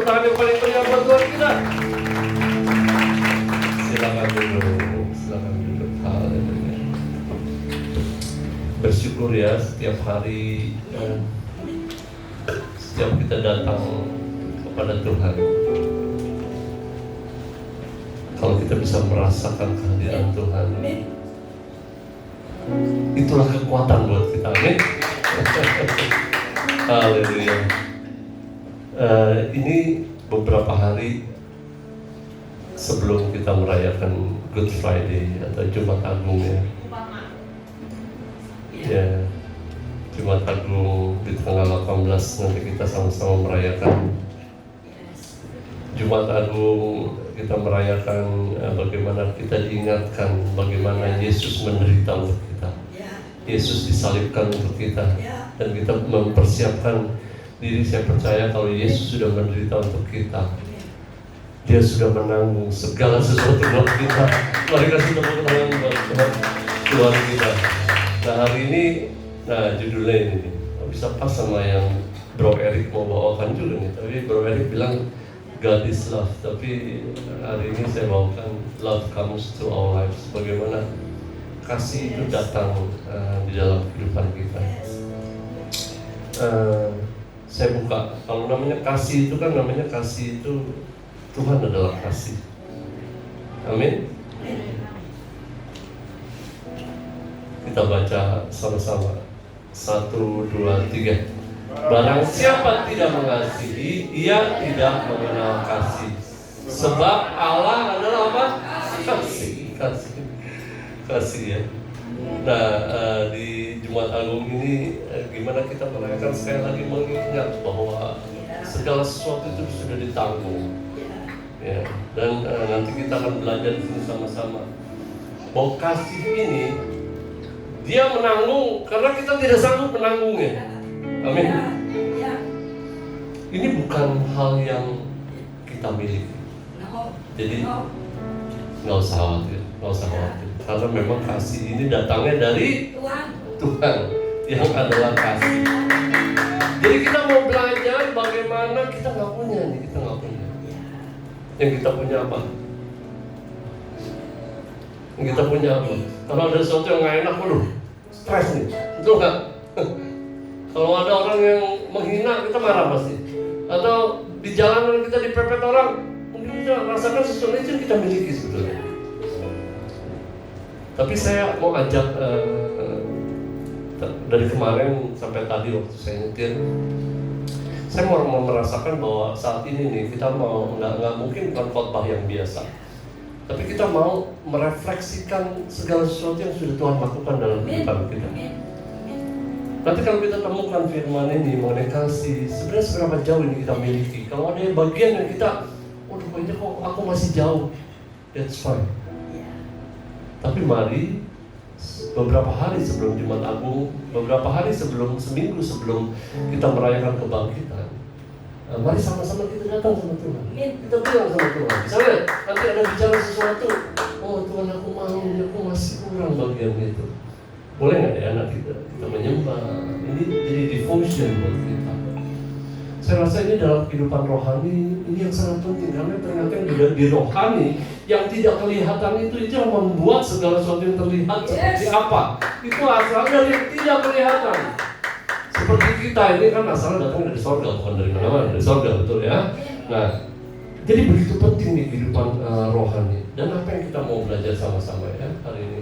tepuk tangan yang paling meriah buat Tuhan kita. Silakan duduk. Haleluya. Bersyukur ya setiap hari, setiap kita datang kepada Tuhan. Kalau kita bisa merasakan kehadiran Tuhan, itulah kekuatan buat kita. Amin. Haleluya. Ini beberapa hari sebelum kita merayakan Good Friday atau Jumat Agung ya. Ya, Jumat Agung di tanggal 18 nanti kita sama-sama merayakan Jumat Agung. Kita merayakan bagaimana kita diingatkan bagaimana Yesus menderita untuk kita. Yesus disalibkan untuk kita. Dan kita mempersiapkan diri. Saya percaya kalau Yesus sudah menderita untuk kita, Dia sudah menanggung segala sesuatu buat kita. Mari kasih tepuk tangan buat Tuhan kita. Nah hari ini, judulnya ini nih, bisa pas sama yang Bro Eric mau bawakan juga nih. Tapi Bro Eric bilang God is love, tapi hari ini saya bawakan love comes to our lives. Bagaimana kasih itu datang di dalam kehidupan kita. Saya buka, kalau namanya kasih itu kan namanya kasih itu Tuhan adalah kasih. Amin. Kita baca sama-sama. 1, 2, 3. Barang siapa tidak mengasihi, ia tidak mengenal kasih. Sebab Allah adalah apa? Kasih. Kasih ya. Nah, di Jumat Agung ini gimana kita merayakan, sekali lagi mengingat bahwa segala sesuatu itu sudah ditanggung. Ya, dan nanti kita akan belajar di sini sama-sama bahwa kasih ini Dia menanggung karena kita tidak sanggup menanggungnya. Amin. Ini bukan hal yang kita miliki. Jadi nggak usah khawatir. Karena memang kasih ini datangnya dari Tuhan yang adalah kasih. Jadi kita mau belajar bagaimana kita nggak punya. Yang kita punya apa? Kalau ada sesuatu yang nggak enak, stres nih, betul nggak? Kalau ada orang yang menghina, kita marah pasti. Atau di jalanan kita dipepet orang, mungkin kita rasakan sesuatu yang kita miliki sebetulnya. Tapi saya mau ajak dari kemarin sampai tadi waktu saya nyetir, saya mau merasakan bahwa saat ini nih kita mau nggak mungkin bukan khotbah yang biasa, tapi kita mau merefleksikan segala sesuatu yang sudah Tuhan lakukan dalam kehidupan kita. Nanti kalau kita temukan firman ini mengenai kasih, sebenarnya seberapa jauh ini kita miliki. Kalau ada bagian yang kita, kayaknya kok aku masih jauh, that's fine. Tapi mari beberapa hari sebelum Jumat Agung, beberapa hari seminggu sebelum kita merayakan kebangkitan, mari sama-sama kita datang sama Tuhan. Kita bilang sama Tuhan. Misalnya nanti ada bicara sesuatu, Tuhan aku masih kurang bagian itu. Boleh nggak ya anak kita menyembah? Ini jadi devotion buat kita. Saya rasa ini dalam kehidupan rohani ini yang sangat penting, karena ternyata di rohani yang tidak kelihatan itu yang membuat segala sesuatu yang terlihat seperti apa. Itu asal dari yang tidak kelihatan. Seperti kita ini kan asalnya datang dari sorga, bukan dari mana-mana, dari sorga, betul ya. Nah, jadi begitu penting di kehidupan rohani. Dan apa yang kita mau belajar sama-sama ya hari ini?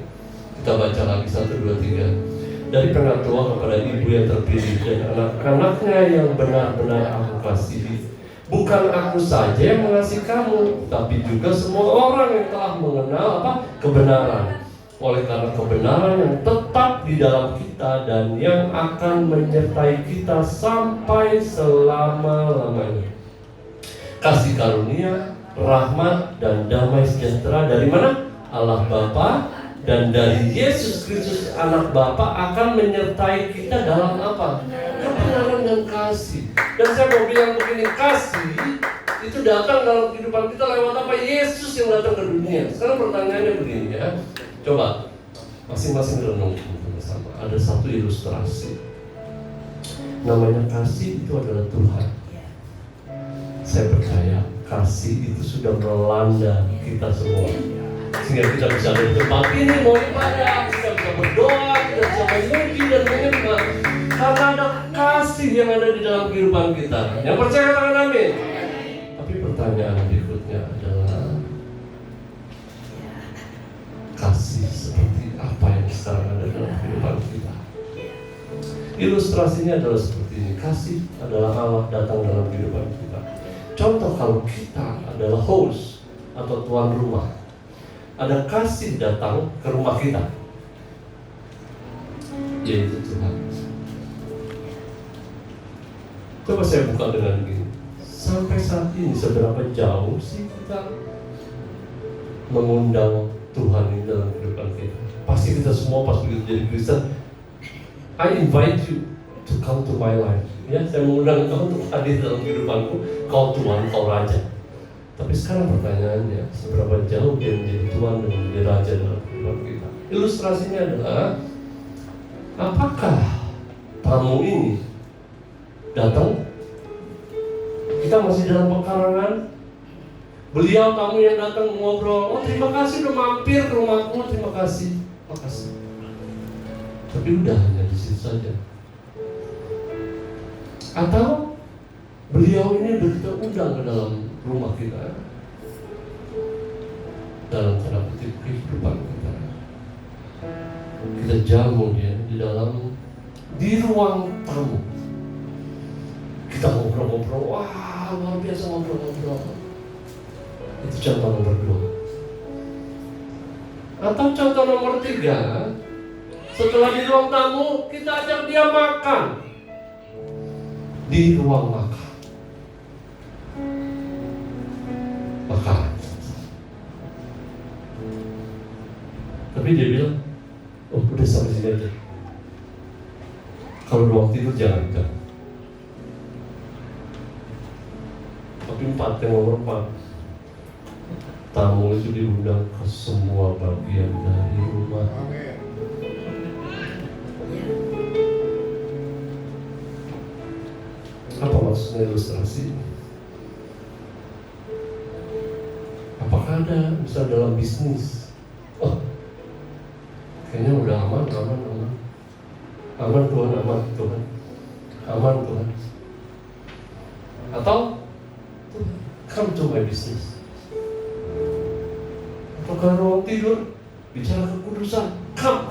Kita baca lagi 1, 2, 3. Dari pengatua kepada ibu yang terpilih dan anak-anaknya yang benar-benar aku kasihi. Bukan aku saja yang mengasihi kamu, tapi juga semua orang yang telah mengenal kebenaran. Oleh karena kebenaran yang tetap di dalam kita dan yang akan menyertai kita sampai selama-lamanya. Kasih karunia, rahmat dan damai sejahtera dari mana? Allah Bapa dan dari Yesus Kristus anak Bapa akan menyertai kita dalam apa? Kebenaran dan kasih. Dan saya mau bilang begini, kasih itu datang dalam kehidupan kita lewat apa? Yesus yang datang ke dunia. Sekarang pertanyaannya begini ya. Coba masing-masing renung bersama. Ada satu ilustrasi. Namanya kasih itu adalah Tuhan. Saya percaya kasih itu sudah melanda kita semua, sehingga kita bisa ada di tempat ini mau ibadah, kita bisa berdoa, kita bisa memuji dan menyembah karena ada kasih yang ada di dalam kehidupan kita. Yang percaya katakan amin. Tapi pertanyaan berikutnya adalah, kasih seperti apa yang sekarang ada dalam kehidupan kita? Ilustrasinya adalah seperti ini. Kasih adalah Allah datang dalam kehidupan kita. Contoh, kalau kita adalah host atau tuan rumah, ada kasih datang ke rumah kita, yaitu Tuhan. Coba saya buka dengan gini. Sampai saat ini seberapa jauh sih kita mengundang Tuhan ini dalam kehidupan kita? Pasti kita semua pas begitu jadi Kristen, I invite you to come to my life. Ya, saya mengundang kau untuk hadir dalam kehidupanku. Kau Tuhan, kau Raja. Tapi sekarang pertanyaannya, seberapa jauh dia menjadi Tuhan dan menjadi Raja dalam kehidupan kita? Ilustrasinya adalah, apakah tamu ini datang, kita masih dalam pekarangan, beliau tamu yang datang ngobrol, oh terima kasih udah mampir ke rumahku, terima kasih, makasih. Tapi udah hanya di situ saja. Atau beliau ini udah kita undang ke dalam rumah kita, dalam tanda kutip kehidupan kita. Kita jamu dia di ruang tamu. Kita ngobrol-ngobrol, wah luar biasa ngobrol-ngobrol. Itu contoh nomor 2. Atau contoh nomor 3, setelah di ruang tamu, kita ajak dia makan di ruang makan. Tapi dia bilang, oh udah sampai sini aja. Kalau ruang tidur jangan. Tapi 4, yang nomor 4, tamu itu diundang ke semua bagian dari rumah. Apa maksudnya ilustrasi? Apakah ada misal dalam bisnis? Oh, kayaknya udah aman Tuhan, aman Tuhan. Atau come to my business. Atau kalau ruang tidur bicara kekudusan, come.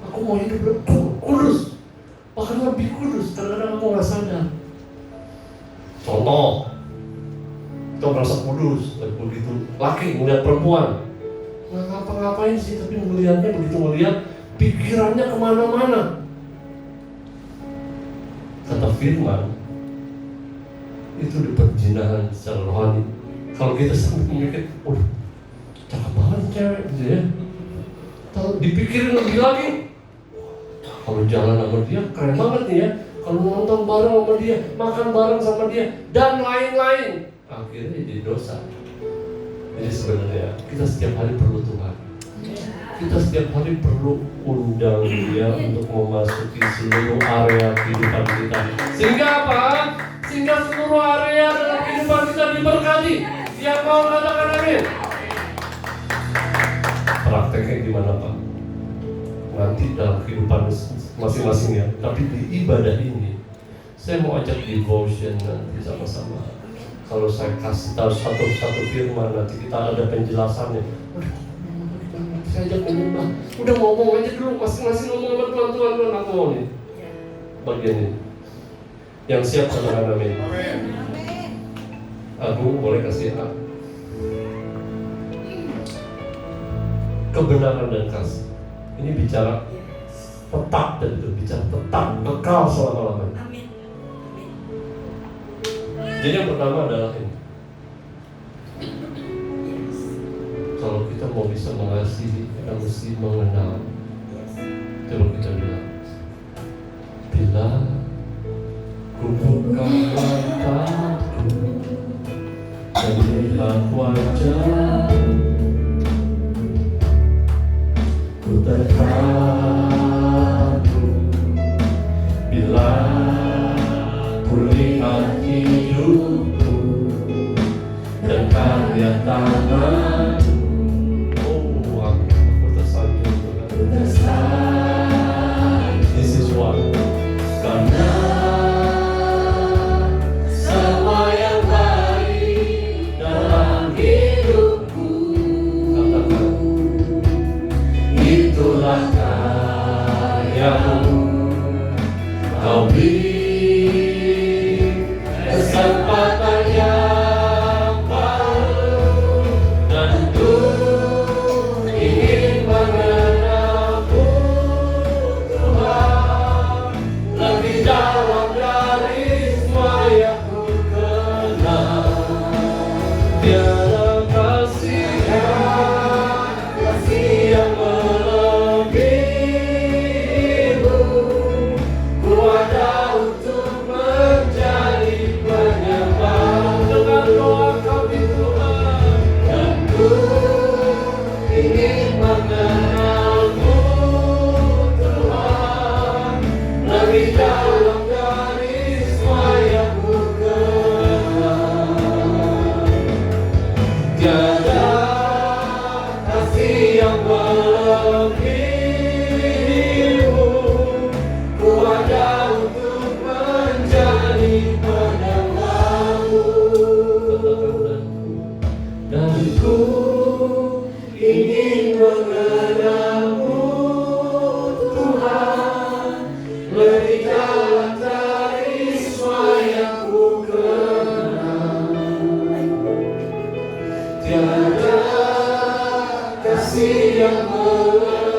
Aku mau hidup kudus, bahkan lebih kudus. Kadang-kadang aku nggak sadar. Contoh, kita merasa kudus, begitu laki melihat perempuan, nggak ngapa-ngapain sih, tapi melihatnya begitu melihat, pikirannya kemana-mana. Kata firman, itu di perzinahan secara rohani. Kalau kita sampai mikir, cakep banget cewek gitu ya. Kalau dipikirin lebih lagi, kalau jalan sama dia keren banget nih ya. Kalau nonton bareng sama dia, makan bareng sama dia, dan lain-lain. Akhirnya jadi dosa. Jadi sebenarnya kita setiap hari perlu Tuhan. Kita setiap hari perlu undang dia untuk memasuki seluruh area kehidupan kita. Sehingga apa? Sehingga seluruh area dalam kehidupan kita diberkati. Yang mau katakan amin. Prakteknya gimana Pak? Nanti dalam kehidupan masing-masing ya. Tapi di ibadah ini, saya mau ajak devotion nanti sama-sama. Kalau saya kasih tahu satu firman, nanti kita ada penjelasannya. Saya ajak menyembah. Udah ngomong aja dulu, masing-masing ngomong sama Tuhan, aku mau nih bagian ini. Yang siap katakan amin. Aku boleh kasih A. Kebenaran dan kasih. Ini bicara tetap dan itu bicara tetap, kekal selama-lamanya. Jadi yang pertama adalah ini. Kalau kita mau bisa mengasihi, kita mesti mengenal. Coba kita bilang, bila ku buka mataku dan lihat wajahmu, ku terharu bila ku lihat hidupku. tangan. Oh, aku tersanjung Tuhan. This is why. Karena semua yang baik dalam hidupku, Katakan, itulah karyamu. Kau beri kesempatan yang baru, dan ku ingin mengenalmu Tuhan lebih dalam dari semua yang ku kenal. tiada kasih Yang melebihimu, ku ada untuk menjadi penyembah. dengan doa kami Tuhan. Dan ku ingin mengenalmu Tuhan lebih dalam dari semua yang ku kenal. Tiada kasih yang melebihimu, ku ada untuk menjadi penyembahmu. Dan ku ingin mengenalmu Tuhan lebih dalam dari semua yang ku kenal. Tiada kasih yang melebihimu,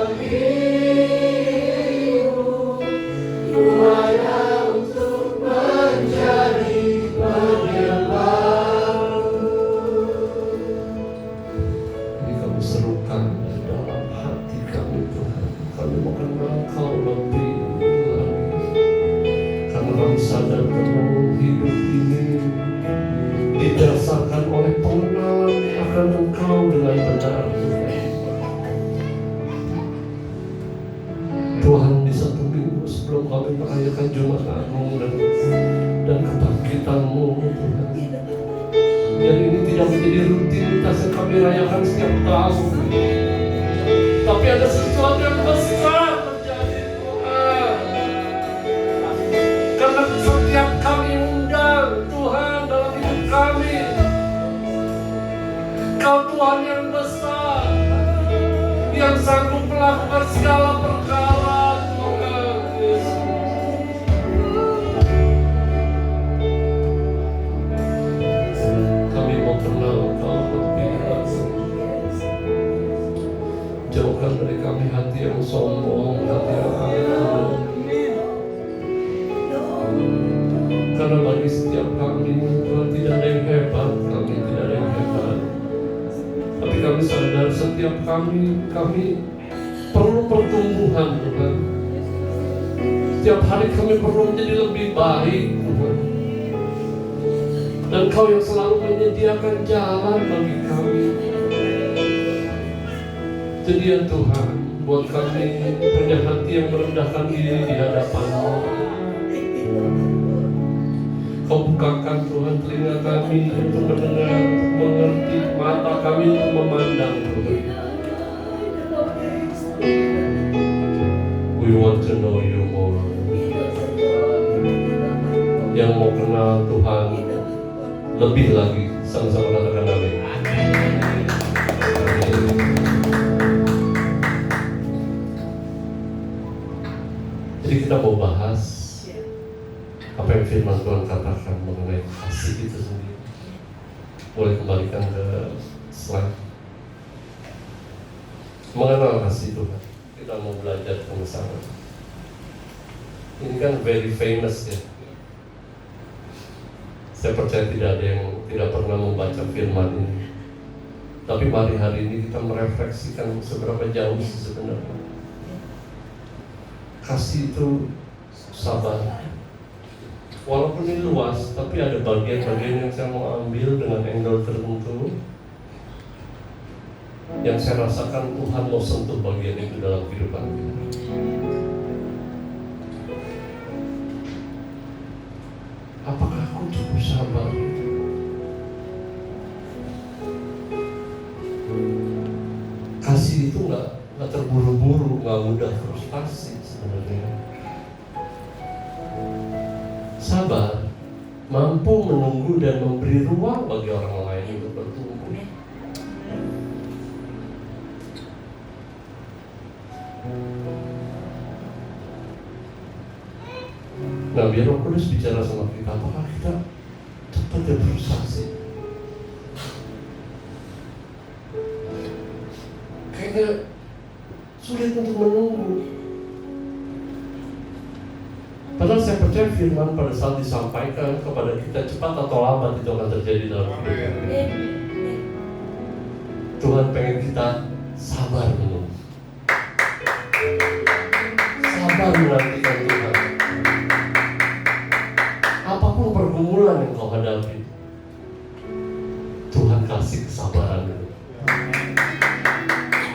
ku ada untuk menjadi penyembahmu. Ini kami serukan di dalam hati kami Tuhan. Kami mau kenal Kau lebih lagi. Karena kami sadar bahwa hidup ini didasarkan oleh pengenalan akan Engkau dengan benar Tuhan. Tuhan, di satu minggu sebelum kami merayakan Jumat Agung dan kebangkitan-Mu Tuhan, yang ini tidak menjadi rutinitas yang kami rayakan setiap tahun, tapi ada sesuatu yang besar terjadi Tuhan. Karena setiap kami undang Tuhan dalam hidup kami, Kau Tuhan yang besar, yang sanggup melakukan segala perkara Tuhan Yesus. Kami mau kenal Kau lebih lagi. Jauhkan dari kami hati yang sombong, hati yang angkuh. Karena bagi setiap kami Tuhan tidak ada yang hebat, kami tidak ada yang hebat. Tapi kami sadar setiap kami perlu pertumbuhan Tuhan. Setiap hari kami perlu menjadi lebih baik Tuhan. Dan Kau yang selalu menyediakan jalan bagi kami. Jadi ya Tuhan, buat kami punya hati yang merendahkan diri di hadapan-Mu. Kau bukakan Tuhan telinga kami untuk mendengar, untuk mengerti, mata kami untuk memandang Tuhan. We want to know You more. Yang mau kenal Tuhan lebih lagi, sama-sama katakan amin. Jadi kita mau bahas apa yang firman Tuhan katakan mengenai kasih itu sendiri. Boleh kembalikan ke slide. Mengenal kasih Tuhan. Kita mau belajar sama-sama. Ini kan very famous ya. Saya percaya tidak ada yang tidak pernah membaca firman ini. Tapi mari hari ini kita merefleksikan seberapa jauh sebenarnya. Kasih itu sabar. Walaupun ini luas, tapi ada bagian-bagian yang saya mau ambil dengan angle tertentu yang saya rasakan Tuhan mau sentuh bagian itu dalam kehidupan kita. Apakah aku cukup sabar? kasih itu nggak terburu-buru, nggak mudah frustasi sebenarnya. Sabar, mampu menunggu dan memberi ruang bagi orang lain untuk bertumbuh. Nah, biar Roh Kudus bicara sama kita, apakah kita cepat berfrustasi? Kayaknya sulit untuk menunggu. Padahal saya percaya firman pada saat disampaikan kepada kita, cepat atau lambat itu akan terjadi dalam hidup kita. Tuhan pengen kita sabar menunggu, sabar menantikan Tuhan. Apapun pergumulan yang kau hadapi, Tuhan kasih kesabaran itu.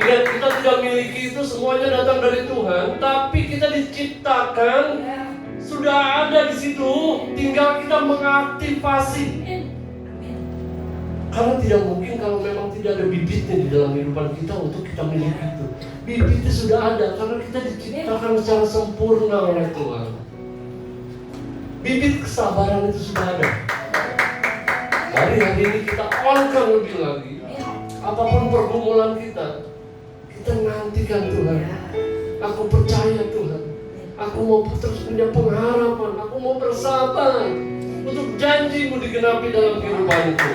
Ingat, kita tidak miliki itu, semuanya datang dari Tuhan, tapi kita diciptakan, sudah ada di situ, tinggal kita mengaktifasi. Karena tidak mungkin kalau memang tidak ada bibitnya di dalam kehidupan kita untuk kita miliki itu. Bibitnya sudah ada karena kita diciptakan secara sempurna oleh Tuhan. Bibit kesabaran itu sudah ada. Hari ini kita on-kan lebih lagi. Apapun pergumulan kita nantikan Tuhan. Aku percaya Tuhan. Aku mau terus punya pengharapan. Aku mau bersabar untuk janji-Mu digenapi dalam kehidupanku.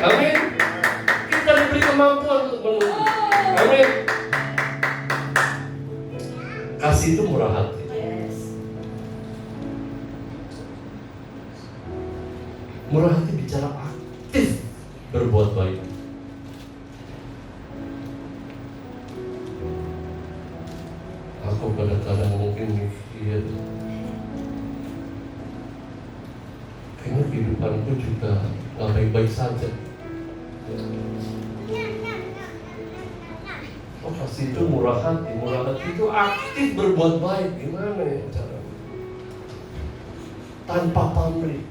Amin. Kita diberi kemampuan untuk menunggu. Amin. Kasih itu murah hati. Murah hati bicara aktif berbuat baik. Aku kadang-kadang mungkin mikir, kayaknya kehidupanku juga gak baik-baik saja. Oh, kasih itu murah hati itu aktif berbuat baik. Gimana ya caranya? Tanpa pamrih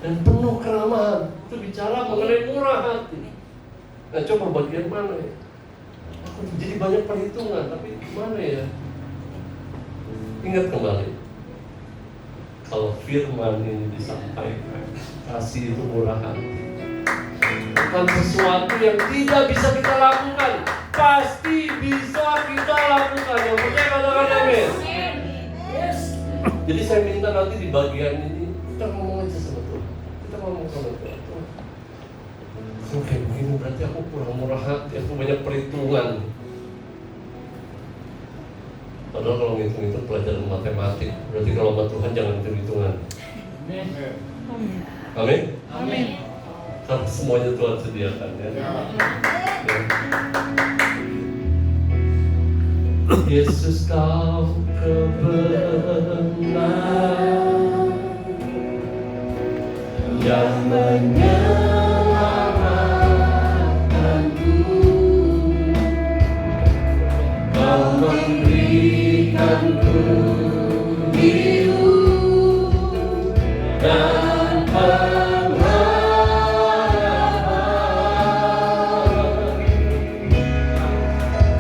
dan penuh keramahan. Itu bicara mengenai murah hati. Nah, coba bagian mana ya? Aku jadi banyak perhitungan, tapi gimana ya? Ingat kembali, kalau firman ini disampaikan, kasih itu murah hati. Bukan sesuatu yang tidak bisa kita lakukan, pasti bisa kita lakukan. Yang percaya katakan amin. Jadi saya minta nanti di bagian ini kita ngomong aja sama Tuhan. Kita ngomong sama Tuhan. Kalau kayak begini berarti aku kurang murah hati, aku banyak perhitungan. Padahal kalau ngitung-ngitung pelajaran matematik, berarti kalau sama Tuhan jangan hitung-hitungan. Amin. Amin. Karena semuanya Tuhan sediakan ya. Yesus, Kau kebenaran yang menyelamatkanku. Kau memberikanku hidup dan pengharapan.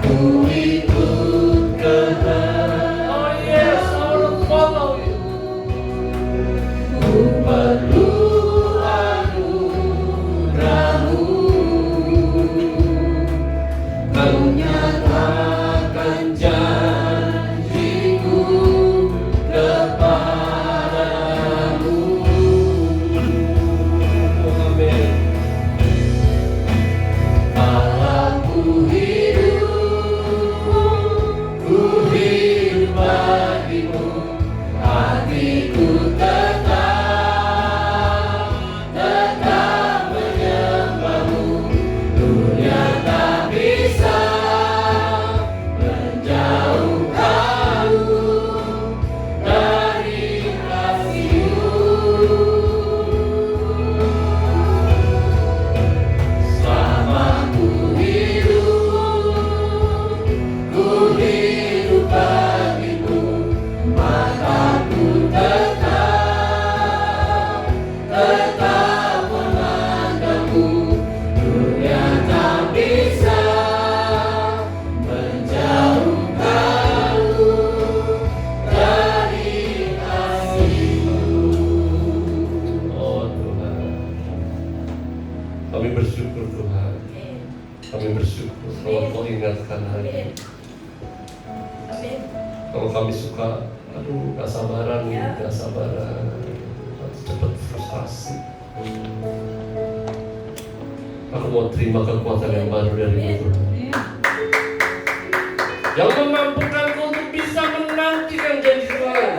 Ku ikut kehendak. Oh yes, I will follow you. Ku perlu anugerah-Mu, menyatakan janji-Ku. bersyukur Tuhan. Kami bersyukur kalau Kau ingatkan hari. Kalau kami suka, aduh gak sabaran nih, gak sabaran, cepat frustasi. Aku mau terima kekuatan yang baru dari Tuhan, yang memampukanku untuk bisa menantikan janji Tuhan,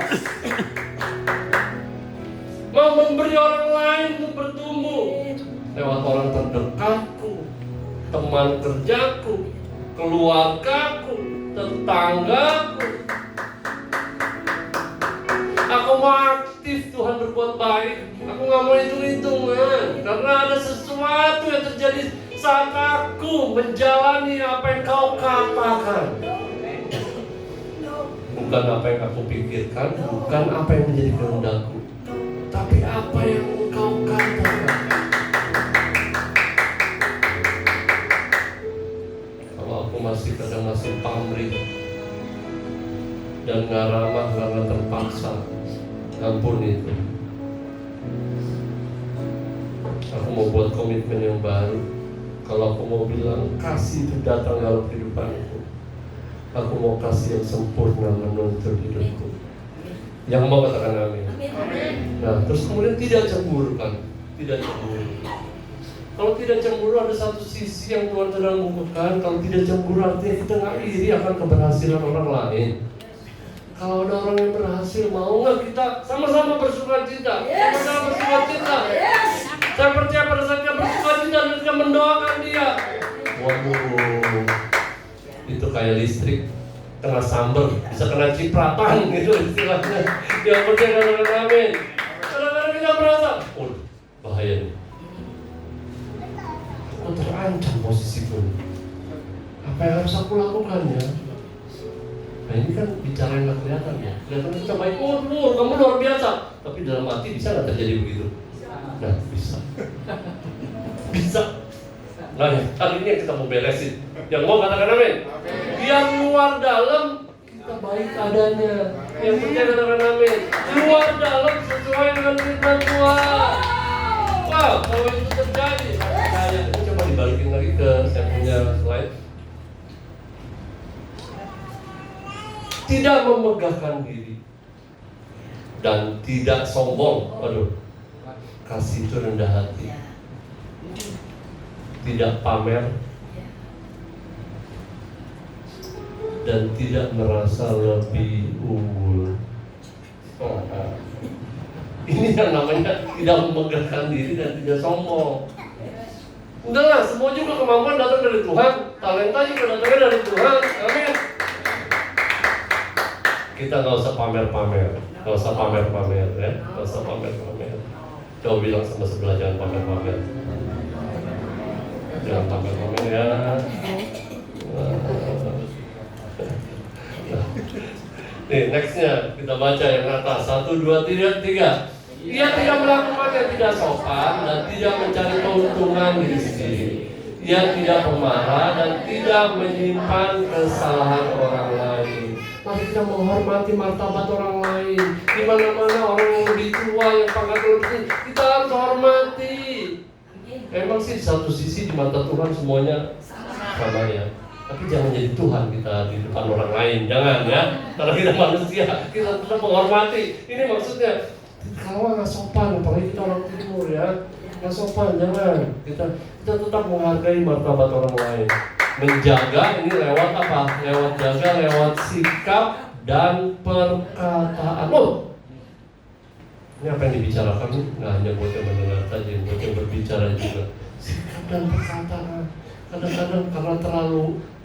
mau memberi orang lain untuk bertumbuh lewat orang terdekatku, teman kerjaku, keluargaku, tetanggaku. Aku mau aktif Tuhan berbuat baik. Aku gak mau hitung-hitungan, karena ada sesuatu yang terjadi saat aku menjalani apa yang Kau katakan. Bukan apa yang aku pikirkan, bukan apa yang menjadi kehendakku, tapi apa yang Engkau katakan. Kalau aku masih pamrih dan gak ramah karena terpaksa, ampun itu. Aku mau buat komitmen yang baru. Kalau aku mau bilang kasih itu datang dalam kehidupanku, aku mau kasih yang sempurna menuntut hidupku. Yang mau katakan amin. Nah, terus kemudian tidak cemburu kan? Tidak cemburu. Kalau tidak cemburu ada satu sisi yang Tuhan sedang bukakan. Kalau tidak cemburu artinya kita nggak iri akan keberhasilan orang lain. Kalau ada orang yang berhasil, mau nggak kita sama-sama bersukacita? Sama-sama bersukacita. Saya percaya pada saat kita bersukacita dan kita mendoakan dia. Waduh, itu kayak listrik kena sambal, bisa kena cipratan gitu istilahnya. Yang percaya katakan amin. Kadang-kadang kita merasa, oh bahaya nih. Aku terancam posisiku. Apa yang harus aku lakukan ya? Nah ini kan bicara yang gak kelihatan ya. Kelihatan kita baik, oh kamu luar biasa. Tapi dalam hati bisa gak terjadi begitu? Nah bisa. Bisa. Nah hari ini yang kita mau beresin. Yang mau katakan amin. Biar luar dalam kita baik adanya. Yang percaya katakan amin. Luar dalam sesuai dengan firman Tuhan. Wow, kalau itu terjadi, saya coba dibalikin lagi ke saya punya slide. Tidak memegahkan diri dan tidak sombong. Waduh, kasih itu rendah hati. Tidak pamer dan tidak merasa lebih unggul. Ini yang namanya tidak memegahkan diri dan tidak sombong. Udahlah, semua juga kemampuan datang dari Tuhan, talenta juga datangnya dari Tuhan. Amin. Kita nggak usah pamer-pamer, nggak usah pamer-pamer ya, nggak usah pamer-pamer. Coba bilang sama sebelah, jangan pamer-pamer, jangan pamer-pamer ya. Nih nextnya kita baca yang atas 1, 2, 3. Ia tidak melakukan yang tidak sopan dan tidak mencari keuntungan diri sendiri. Ia tidak pemarah dan tidak menyimpan kesalahan orang lain. Mari kita menghormati martabat orang lain. Di mana-mana orang yang lebih tua, yang pangkat lebih, kita harus hormati. Emang sih di satu sisi di mata Tuhan semuanya sama ya. Tapi jangan jadi Tuhan kita di depan orang lain, jangan ya. Karena kita manusia, kita tetap menghormati. Ini maksudnya, kalau nggak sopan, apalagi kita orang timur ya, nggak sopan, jangan. Kita tetap menghargai martabat orang lain. Menjaga ini lewat apa? Lewat jaga, lewat sikap dan perkataan. Oh, ini apa yang dibicarakan? Nggak hanya buat yang mendengar saja, buat yang berbicara juga. Sikap dan perkataan. Kadang-kadang karena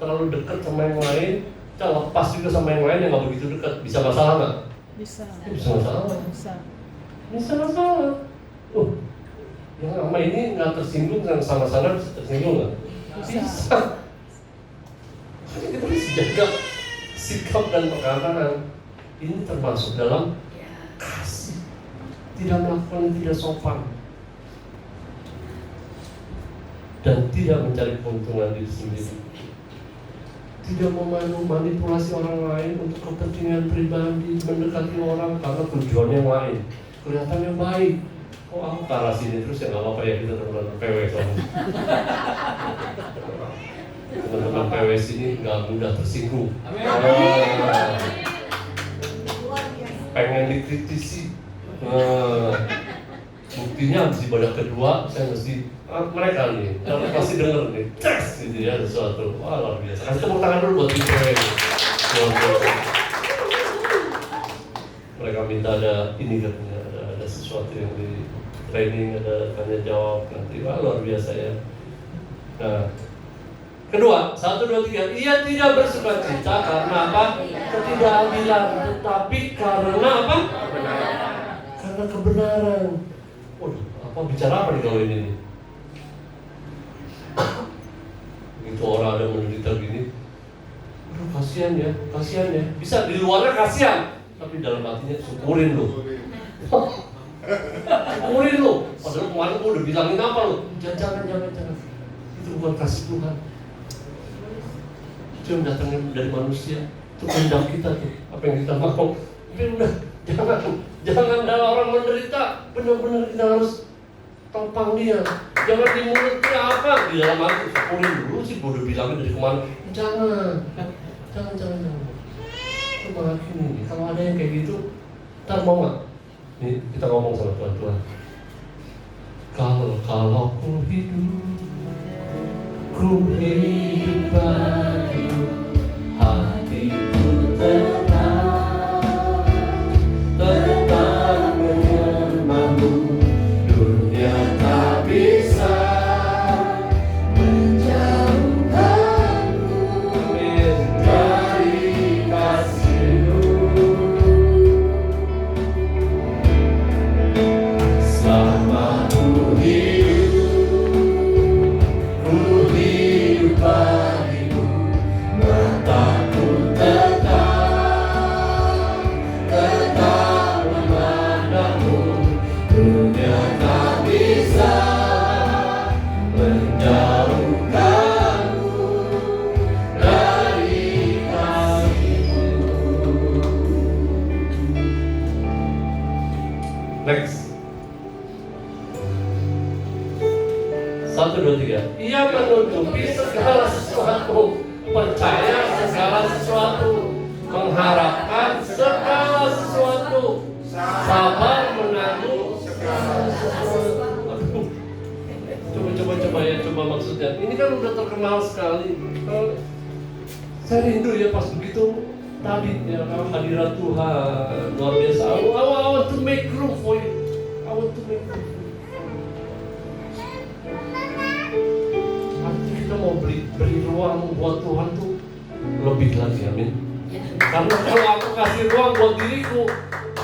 terlalu dekat sama yang lain, kita lepas juga sama yang lain yang nggak begitu dekat. Bisa masalah nggak? Bisa. Bisa masalah. Bisa masalah. Yang sama ini nggak tersinggung, yang sama sana bisa tersinggung nggak? Bisa. Kita bisa jaga sikap dan perkataan. Ini termasuk dalam kasih. Tidak melakukan yang tidak sopan dan tidak mencari keuntungan diri sendiri. Tidak memanipulasi orang lain untuk kepentingan pribadi, mendekati orang karena tujuannya yang lain. Kelihatannya baik. Kok aku ke arah sini terus ya nggak apa-apa ya kita teman PW soalnya. Teman-teman PW sini nggak mudah tersinggung. Pengen dikritisi. Buktinya habis ibadah kedua saya mesti mereka nih, kalau pasti denger nih, tes gitu ya sesuatu. Wah luar biasa. Kasih tepuk tangan dulu buat tim PW ini. Mereka minta ada ini katanya, ada sesuatu yang di training, ada tanya jawab nanti. Wah luar biasa ya. Nah, kedua, 1, 2, 3. Ia tidak bersukacita karena apa? Ketidakadilan, tetapi karena apa? Karena kebenaran. Waduh, apa bicara apa nih kalau ini nih? Begitu orang ada menderita gini, aduh kasihan ya. Bisa di luarnya kasihan, tapi dalam hatinya syukurin lo. Syukurin lo. Padahal kemarin gue udah bilangin apa lo? Jangan. Itu bukan kasih Tuhan. Itu yang datangnya dari manusia. Itu kehendak kita tuh. Apa yang kita mau. Tapi udah jangan ada orang menderita. Benar-benar kita harus topang dia. Jangan di mulutnya apa. Di dalam hati syukurin dulu sih. Gue udah bilangin dari kemarin. Jangan. Itu malah gini. Kalau ada yang kayak gitu, ntar mau gak? Nih kita ngomong sama Tuhan. Kalau ku hidup bagimu, hatiku tetap menyembahmu. Dunia tak bisa menjauhkanmu dari kasih-Mu. Selama ku hidup bagimu, mataku tetap memandangmu. Dunia tak bisa menjauhkanmu dari kasih-Mu. Next. 1, 2, 3. Ia menutupi segala sesuatu, percaya segala sesuatu, mengharapkan segala sesuatu, sabar menanggung segala sesuatu. Aduh. Coba ya, maksudnya. Ini kan udah terkenal sekali. Saya rindu ya pas begitu tadi ya, hadirat Tuhan luar biasa. I want to make room for you. I want to make room. Artinya kita mau beri ruang buat Tuhan tuh lebih lagi, amin. Karena kalau aku kasih ruang buat diriku,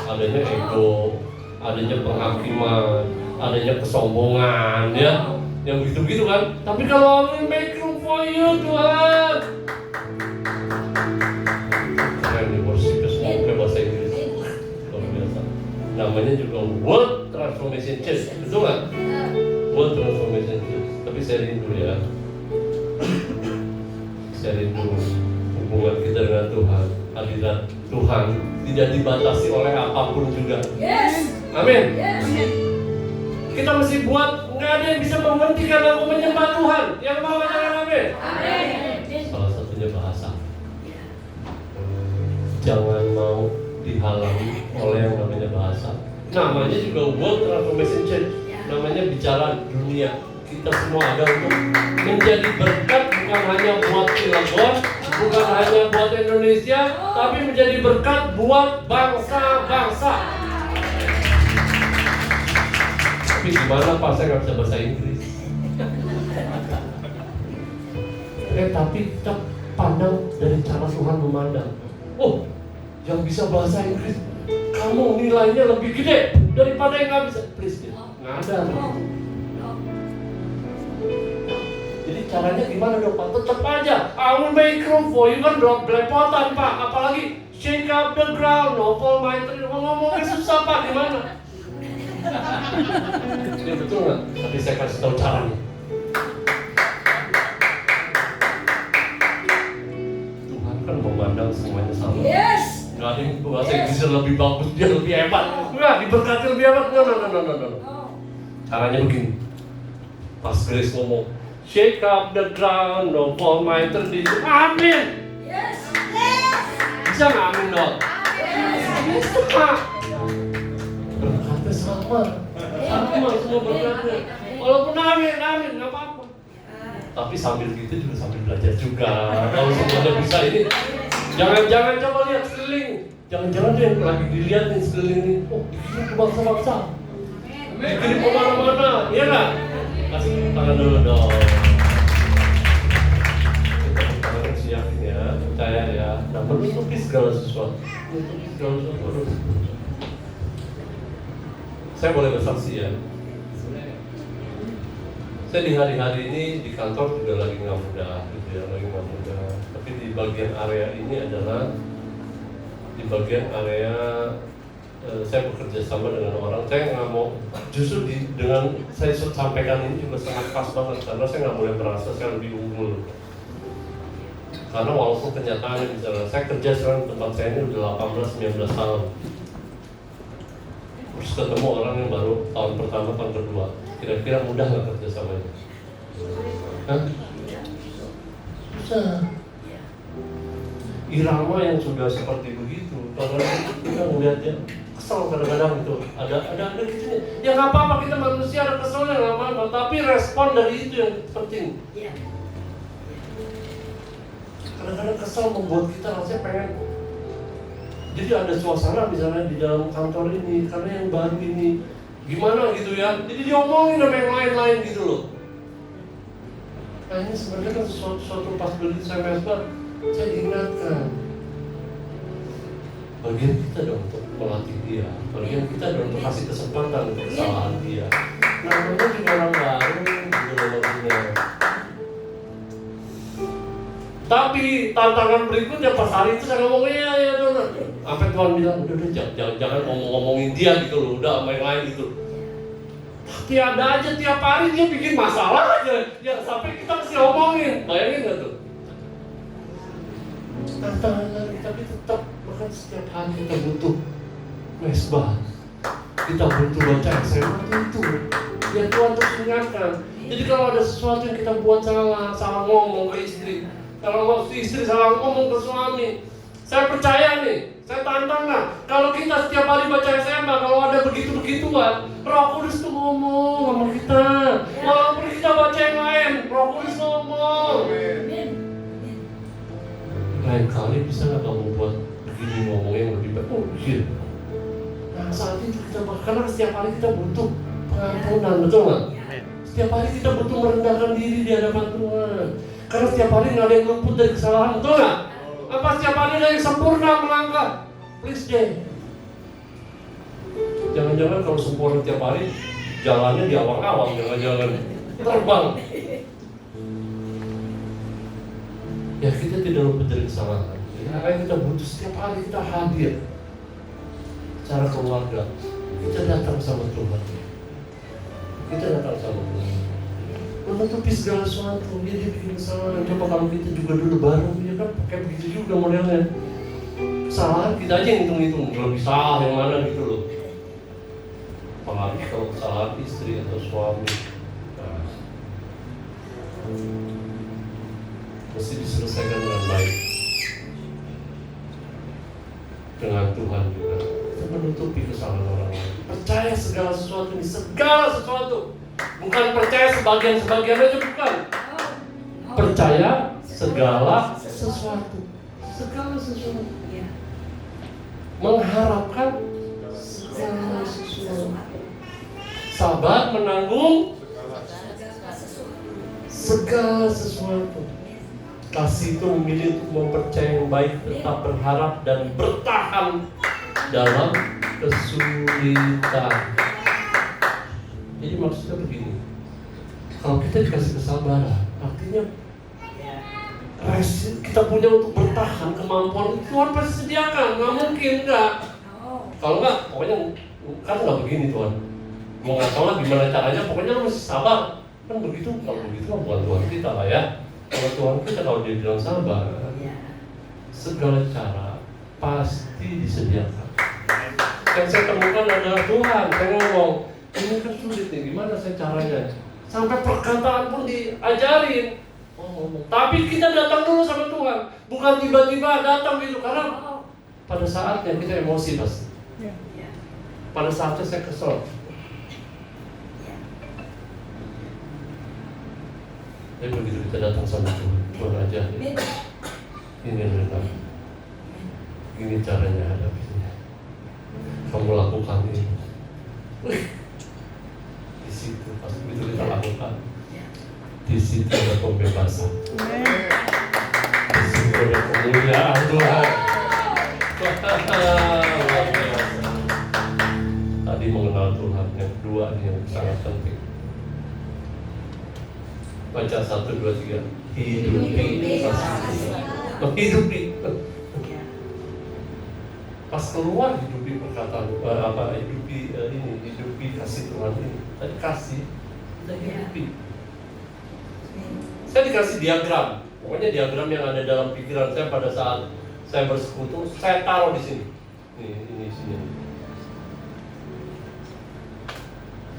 adanya ego, adanya penghakiman, adanya kesombongan, ya, yang begitu-begitu kan. Tapi kalau I make room for you, Tuhan. Keren nih worship semua pakai bahasa Inggris, luar biasa. Namanya juga World Transformation Church, betul nggak? World Transformation Church. Tapi saya rindu ya. Saya rindu hubungan kita dengan Tuhan, hadirat Tuhan tidak dibatasi oleh apapun juga. Yes. Amin. Yes. Kita mesti buat, nggak ada yang bisa menghentikan aku menyembah Tuhan. Yang mau katakan amin. Amin. Salah satunya bahasa. Jangan mau dihalangi oleh yang namanya bahasa. Namanya juga World Transformation Church. Namanya bicara dunia. Kita semua ada untuk menjadi berkat, bukan hanya buat Cilegon, bukan hanya buat Indonesia, tapi menjadi berkat buat bangsa-bangsa. Tapi gimana Pak, saya nggak bisa bahasa Inggris. Tapi kita pandang dari cara Tuhan memandang. Oh, yang bisa bahasa Inggris, kamu nilainya lebih gede daripada yang nggak bisa. Please, nggak ada. Jadi caranya gimana dong Pak? Tetap aja, I will make room for you, kan belepotan Pak. Apalagi shake up the ground, novel my tree. Ngomongnya susah Pak, gimana? Ini betul nggak? Tapi saya kasih tahu caranya. Tuhan kan memandang semuanya sama. Yes. Nggak ada yang bahasa Inggrisnya lebih bagus, dia lebih hebat. Nggak, diberkati lebih hebat. No. Caranya begini. Pas Grace ngomong, shake up the ground, no for my tradition. Amin. Bisa nggak amin dong? Bisa. Berkatnya sama semua berkatnya. Walaupun amin, nggak apa-apa. Tapi sambil gitu juga sambil belajar juga. Kalau semuanya bisa ini, jangan coba lihat sekeliling. Jangan deh lagi dilihat nih sekeliling ini. Oh, ini ke bangsa-bangsa. Dikirim kemana-mana, iya nggak? Kasih tangan dulu dong. Kita tangan siapin ya, percaya ya. Nah, menutupi segala sesuatu. Saya boleh bersaksi ya. Saya di hari-hari ini di kantor juga lagi nggak mudah, gitu ya, lagi nggak mudah. Tapi di bagian area ini adalah di bagian area saya bekerja sama dengan orang. Saya nggak mau, justru dengan saya sampaikan ini juga sangat pas banget karena saya nggak boleh merasa saya lebih unggul. Karena walaupun kenyataannya misalnya saya kerja sekarang tempat saya ini udah 18-19 tahun. Terus ketemu orang yang baru tahun pertama, tahun kedua. Kira-kira mudah nggak kerja sama ini? Hah? Susah. Irama yang sudah seperti begitu, kalau kita melihatnya kesel kadang-kadang itu ada gitu. Ya nggak apa-apa, kita manusia ada keselnya nggak apa-apa, tapi respon dari itu yang penting. Kadang-kadang kesel membuat kita rasanya pengen. Jadi ada suasana misalnya di dalam kantor ini, karena yang baru ini gimana gitu ya, jadi diomongin sama yang lain-lain gitu loh. Nah ini sebenarnya kan suatu pas beli saya mesbah, saya diingatkan bagian kita dong untuk melatih dia, bagian kita dong untuk kasih kesempatan untuk kesalahan dia. Namanya juga orang baru gitu loh maksudnya. Tapi tantangan berikutnya pas hari itu saya ngomong ya Dona. Sampai Tuhan bilang udah jangan ngomongin dia gitu loh, udah sama yang lain gitu. Tapi ada aja tiap hari dia bikin masalah aja, ya sampai kita mesti ngomongin, bayangin nggak tuh? Tantangan tapi tetap bahkan setiap hari kita butuh mesbah, kita butuh baca SMA itu. Ya Tuhan terus ingatkan. Jadi kalau ada sesuatu yang kita buat salah ngomong ke istri, kalau istri salah ngomong ke suami, saya percaya nih, saya tantang lah. Kalau kita setiap hari baca SMA, kalau ada begitu-begituan, Roh Kudus tuh ngomong sama kita. Walaupun kita baca yang lain, Roh Kudus ngomong. Lain kali bisa nggak kamu buat begini ngomong yang lebih baik? Oh iya. Nah saat itu kita, karena setiap hari kita butuh pengampunan, betul nggak? Setiap hari kita butuh merendahkan diri di hadapan Tuhan. Karena setiap hari nggak ada yang luput dari kesalahan, betul nggak? Apa setiap hari ada yang sempurna melangkah? Please deh. Jangan-jangan kalau sempurna tiap hari, jalannya di awang-awang, jangan-jangan terbang. Ya kita tidak luput dari kesalahan. Karena kita butuh setiap hari kita hadir. Secara keluarga, kita datang sama Tuhan. Kita datang sama Tuhan. Menutupi segala sesuatu, dia bikin kesalahan. Coba kalau kita juga dulu baru, ya kan pakai begitu juga modelnya. Kesalahan kita aja yang hitung-hitung, lebih salah yang mana gitu loh. Apalagi kalau kesalahan istri atau suami, nah, mesti diselesaikan dengan baik. Dengan Tuhan juga. Kita menutupi kesalahan orang lain. Percaya segala sesuatu ini, segala sesuatu. Bukan percaya sebagian-sebagian aja, bukan. Percaya segala sesuatu. Segala sesuatu. Mengharapkan segala sesuatu. Sabar menanggung segala sesuatu. Kasih itu memilih untuk mempercayai yang baik, tetap berharap dan bertahan dalam kesulitan. Jadi maksudnya begini, kalau kita dikasih kesabaran, artinya kita punya untuk bertahan, kemampuan itu Tuhan pasti sediakan, nggak mungkin enggak. Kalau enggak, pokoknya kan nggak begini Tuhan. Mau nggak tahu lah gimana caranya, pokoknya lu mesti sabar. Kan begitu, kalau begitu bukan Tuhan kita lah ya. Kalau Tuhan kita kalau dia bilang sabar, segala cara pasti disediakan. Yang saya temukan adalah Tuhan. Saya ngomong, Ini kan sulit nih, gimana saya caranya? Sampai perkataan pun diajarin. Tapi kita datang dulu sama Tuhan, bukan tiba-tiba datang gitu, karena pada saatnya kita emosi pasti. Pada saatnya saya kesel. Tapi begitu kita datang sama Tuhan, Tuhan aja. Ini adalah, ini caranya hadapinya. Kamu lakukan ini. Di situ pas begitu kita lakukan, di situ ada pembebasan. Di situ ada kemuliaan Tuhan. Tadi mengenal Tuhan, yang kedua ini yang sangat penting. Baca 1, 2, 3. Hidupi kasih. Menghidupi. Pas keluar hidupi perkataan hidupi kasih Tuhan ini. Tadi kasih, kita hidupi. Saya dikasih diagram. Pokoknya diagram yang ada dalam pikiran saya pada saat saya bersekutu, saya taruh di sini. Ini sini.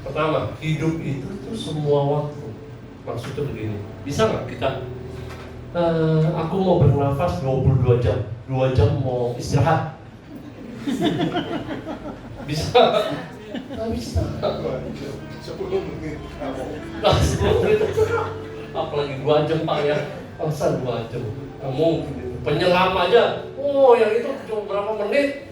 Pertama, hidup itu tuh semua waktu. Maksudnya begini, bisa nggak kita? Aku mau bernafas 22 jam, 2 jam mau istirahat. Bisa? Nggak bisa. 10 menit. Nah, 10 menit. Apalagi 2 jam Pak ya. Masa 2 jam? Nggak mungkin. Penyelam aja. Oh, yang itu cuma berapa menit?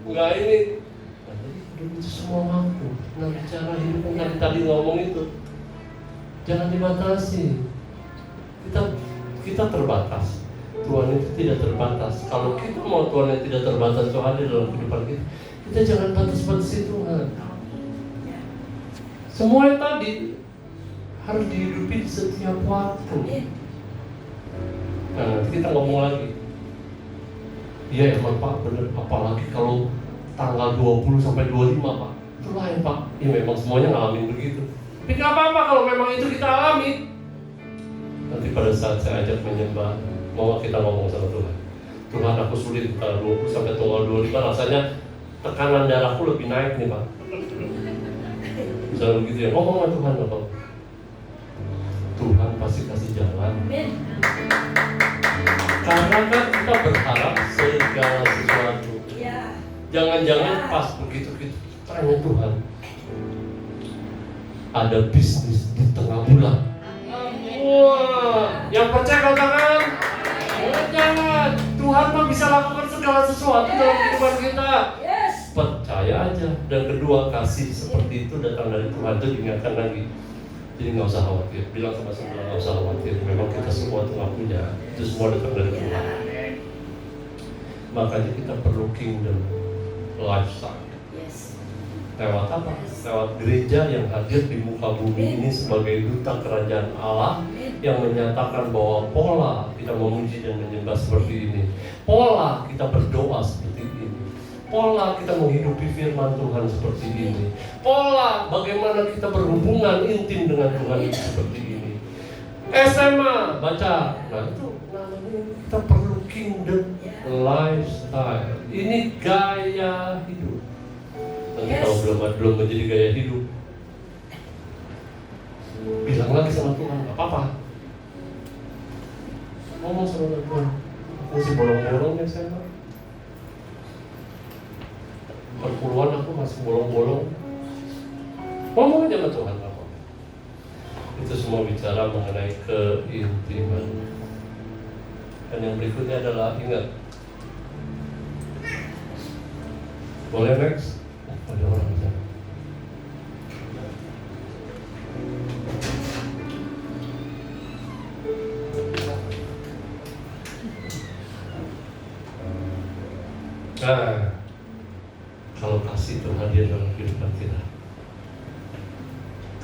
Nggak ini. Nah, jadi hidup itu semua waktu. Nah, bicara hidup yang tadi ngomong itu, jangan dibatasi. Kita terbatas. Tuhan itu tidak terbatas. Kalau kita mau Tuhan yang tidak terbatas itu hadir dalam kehidupan kita jangan batas-batasi Tuhan. Semua yang tadi harus dihidupi di setiap waktu. Nah, nanti kita ngomong lagi. Iya emang Pak, benar. Apalagi kalau tanggal 20 sampai 25 Pak. Itu lain Pak. Ya memang semuanya ngalamin begitu. Tapi nggak apa-apa kalau memang itu kita alami. Nanti pada saat saya ajak menyembah, mau kita ngomong sama Tuhan. Tuhan, aku sulit tanggal 20 sampai tanggal 25, rasanya tekanan darahku lebih naik nih Pak. Misalnya begitu ya, ngomong sama Tuhan apa? Tuhan pasti kasih jalan. Karena kan kita berharap segala sesuatu. Jangan-jangan pas begitu kita tanya Tuhan, ada bisnis di tengah bulan. Wah, yang percaya katakan, jangan. Tuhan mah bisa lakukan segala sesuatu dalam kehidupan kita. Percaya aja. Dan kedua, kasih seperti itu datang dari Tuhan. Itu diingatkan lagi. Jadi nggak usah khawatir. Bilang sama sebelah, nggak usah khawatir. Memang kita semua itu nggak punya. Itu semua datang dari Tuhan. Makanya kita perlu kingdom lifestyle. Lewat apa? Lewat gereja yang hadir di muka bumi ini sebagai duta kerajaan Allah, yang menyatakan bahwa pola kita memuji dan menyembah seperti ini, pola kita berdoa seperti ini, pola kita menghidupi firman Tuhan seperti ini, pola bagaimana kita berhubungan intim dengan Tuhan seperti ini. SMA baca, nah itu namanya kita perlu kingdom lifestyle. Ini gaya hidup. Nanti kalau belum menjadi gaya hidup, bilang lagi sama Tuhan, nggak apa-apa. Ngomong sama Tuhan, aku masih bolong-bolong ya saya. Perpuluhan aku masih bolong-bolong. Ngomong aja sama Tuhan, apa? Itu semua bicara mengenai keintiman. Dan yang berikutnya adalah ingat. Boleh next? Ada orang bicara. Nah, kalau kasih itu hadir dalam kehidupan kita,